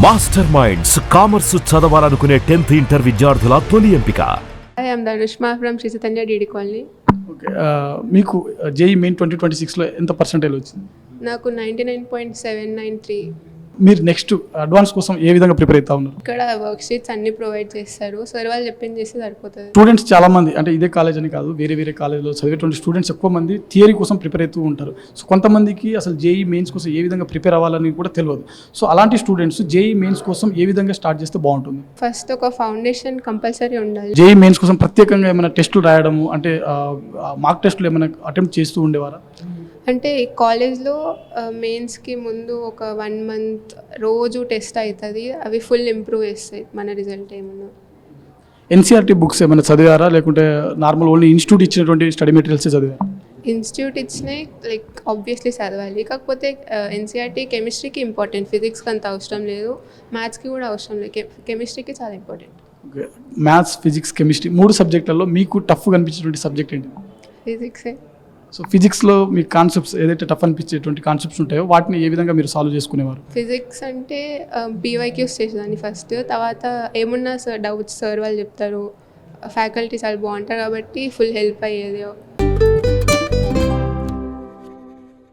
Master minds commerce చదవాలనుకునే 10th inter విద్యార్థుల తొలి ఎంపిక. I am Dhanushma from Sri Chaitanya DD Colony. Okay మీకు జేఈ మెయిన్ 2026లో ఎంత పర్సెంటేజ్ వచ్చింది? నాకు 99.793. మీరు నెక్స్ట్ అడ్వాన్స్ కోసం ఏ విధంగా ప్రిపేర్ అవుతా ఉన్నారు? ఇక్కడ వర్క్ షీట్స్ అన్ని ప్రొవైడ్ చేస్తారు. సార్ వాళ్ళు చెప్పింది చేస్తే సరిపోతుంది. స్టూడెంట్స్ చాలా మంది అంటే ఇదే కాలేజ్ అని కాదు, వేరే వేరే కాలేజ్లో చదివేటువంటి స్టూడెంట్స్ ఎక్కువ మంది థియరీ కోసం ప్రిపేర్ అవుతూ ఉంటారు. సో కొంతమందికి అసలు జేఈ మెయిన్స్ కోసం ఏ విధంగా ప్రిపేర్ అవ్వాలని కూడా తెలియదు. సో అలాంటి స్టూడెంట్స్ జేఈ మెయిన్స్ కోసం ఏ విధంగా స్టార్ట్ చేస్తే బాగుంటుంది? ఫస్ట్ ఒక ఫౌండేషన్ కంపల్సరీ ఉండాలి. జేఈ మెయిన్స్ కోసం ప్రత్యేకంగా ఏమైనా టెస్టులు రాయడము అంటే మార్క్ టెస్టులు ఏమైనా అటెంప్ట్ చేస్తూ ఉండేవారా? అంటే కాలేజ్లో మెయిన్స్కి ముందు ఒక 1 month రోజు టెస్ట్ అవుతుంది. అవి ఫుల్ ఇంప్రూవ్ చేస్తాయి మన రిజల్ట్ ఏమన్నా. ఎన్సీఆర్టీ బుక్స్ ఏమైనా చదివారా లేకుంటే నార్మల్ ఓన్లీ ఇన్స్టిట్యూట్ ఇచ్చినటువంటి స్టడీ మెటీరియల్స్ చదివారా? ఇన్స్టిట్యూట్ ఇచ్చినాయి లైక్ ఆబ్వియస్లీ చదవాలి. కాకపోతే ఎన్సీఆర్టీ కెమిస్ట్రీకి ఇంపార్టెంట్, ఫిజిక్స్కి అంత అవసరం లేదు, మ్యాథ్స్కి కూడా అవసరం లేదు, కెమిస్ట్రీకి చాలా important. Okay, maths, physics, chemistry 3 సబ్జెక్టులలో మీకు టఫ్గా అనిపించేటువంటి సబ్జెక్ట్ ఏంటి? ఫిజిక్సే. సో ఫిజిక్స్లో మీ కాన్సెప్ట్స్ ఏదైతే టఫ్ అనిపించేటువంటి కాన్సెప్ట్స్ ఉంటాయో వాటిని ఏ విధంగా మీరు సాల్వ్ చేసుకునేవారు? ఫిజిక్స్ అంటే పీవైక్యూస్ చేసేదాన్ని ఫస్ట్. తర్వాత ఏమున్నా సార్ డౌట్స్ సార్ వాళ్ళు చెప్తారు, ఫ్యాకల్టీ చాలా బాగుంటారు కాబట్టి ఫుల్ హెల్ప్ అయ్యేది.